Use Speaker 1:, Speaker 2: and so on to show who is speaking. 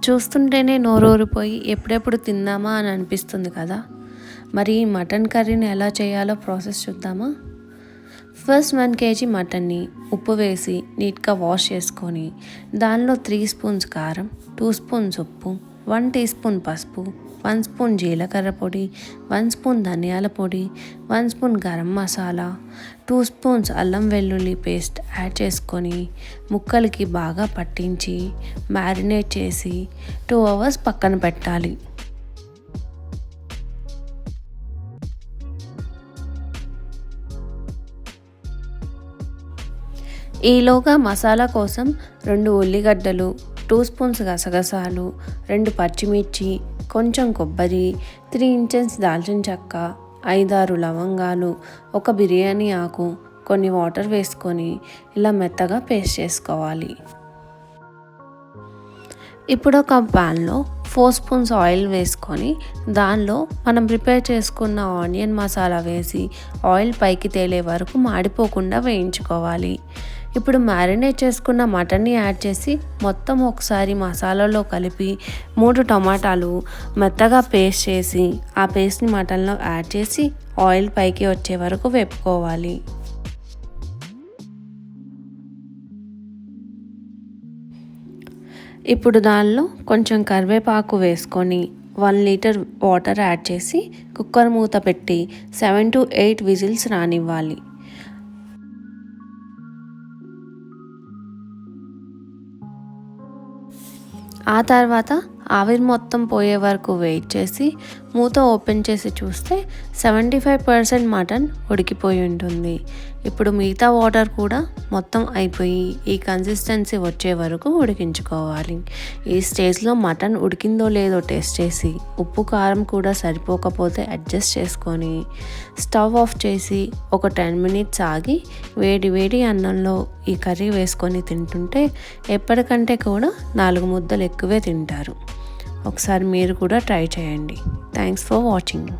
Speaker 1: చూస్తుంటేనే నోరూరిపోయి ఎప్పుడెప్పుడు తిందామా అని అనిపిస్తుంది కదా. మరి ఈ మటన్ కర్రీని ఎలా చేయాలో ప్రాసెస్ చూద్దామా. ఫస్ట్ 1 kg మటన్ని ఉప్పు వేసి నీట్గా వాష్ చేసుకొని దానిలో 3 స్పూన్స్ కారం, 2 స్పూన్స్ ఉప్పు, 1 టీ స్పూన్ పసుపు, 1 స్పూన్ జీలకర్ర పొడి, 1 స్పూన్ ధనియాల పొడి, 1 స్పూన్ గరం మసాలా, 2 స్పూన్స్ అల్లం వెల్లుల్లి పేస్ట్ యాడ్ చేసుకొని ముక్కలకి బాగా పట్టించి మ్యారినేట్ చేసి 2 hours పక్కన పెట్టాలి. ఈలోగా మసాలా కోసం 2 ఉల్లిగడ్డలు, 2 స్పూన్స్ గసగసాలు, 2 పచ్చిమిర్చి, కొంచెం కొబ్బరి, 3 inches దాల్చిన చెక్క, 5-6 లవంగాలు, 1 బిర్యానీ ఆకు, కొన్ని వాటర్ వేసుకొని ఇలా మెత్తగా పేస్ట్ చేసుకోవాలి. ఇప్పుడు ఒక ప్యాన్లో 4 స్పూన్స్ ఆయిల్ వేసుకొని దానిలో మనం ప్రిపేర్ చేసుకున్న ఆనియన్ మసాలా వేసి ఆయిల్ పైకి తేలే వరకు మాడిపోకుండా వేయించుకోవాలి. ఇప్పుడు మ్యారినేట్ చేసుకున్న మటన్ని యాడ్ చేసి మొత్తం ఒకసారి మసాలాలో కలిపి 3 టమాటాలు మెత్తగా పేస్ట్ చేసి ఆ పేస్ట్ని మటన్లో యాడ్ చేసి ఆయిల్ పైకి వచ్చే వరకు వేపుకోవాలి. ఇప్పుడు దానిలో కొంచెం కరివేపాకు వేసుకొని 1 లీటర్ వాటర్ యాడ్ చేసి కుక్కర్ మూత పెట్టి 7 to 8 విజిల్స్ రానివ్వాలి. ఆ తర్వాత ఆవిరి మొత్తం పోయే వరకు వెయిట్ చేసి మూత ఓపెన్ చేసి చూస్తే 75% మటన్ ఉడికిపోయి ఉంటుంది. ఇప్పుడు మిగతా వాటర్ కూడా మొత్తం అయిపోయి ఈ కన్సిస్టెన్సీ వచ్చే వరకు ఉడికించుకోవాలి. ఈ స్టేజ్లో మటన్ ఉడికిందో లేదో టేస్ట్ చేసి ఉప్పు కారం కూడా సరిపోకపోతే అడ్జస్ట్ చేసుకొని స్టవ్ ఆఫ్ చేసి ఒక 10 minutes ఆగి వేడి వేడి అన్నంలో ఈ కర్రీ వేసుకొని తింటుంటే ఎప్పటికంటే కూడా 4 ముద్దలు ఎక్కువే తింటారు. ఒకసారి మీరు కూడా ట్రై చేయండి. Thanks for watching.